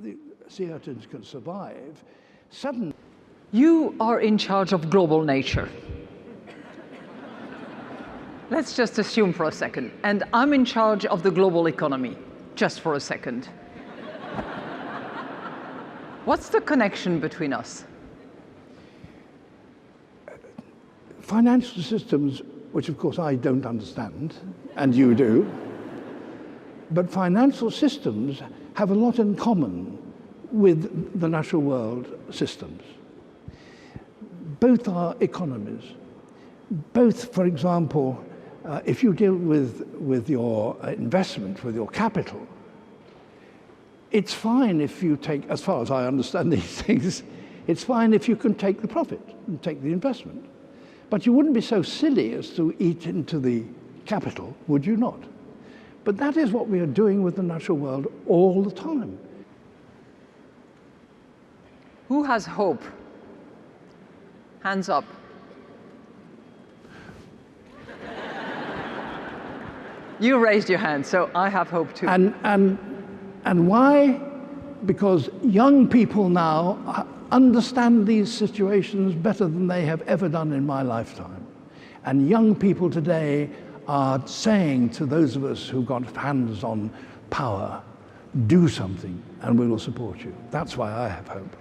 the sea urchins can survive, suddenly... You are in charge of global nature. Let's just assume for a second. And I'm in charge of the global economy, just for a second. What's the connection between us? Financial systems, which of course I don't understand, and you do, but financial systems have a lot in common with the natural world systems. Both are economies. Both, for example, if you deal with your investment, with your capital, it's fine if you take, as far as I understand these things, it's fine if you can take the profit and take the investment. But you wouldn't be so silly as to eat into the capital, would you not? But that is what we are doing with the natural world all the time. Who has hope? Hands up. You raised your hand, so I have hope too. And why? Because young people now understand these situations better than they have ever done in my lifetime. And young people today are saying to those of us who've got hands on power, do something and we will support you. That's why I have hope.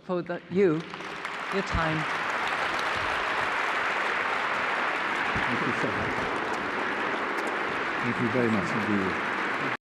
For your time. Thank you so much. Thank you very much indeed.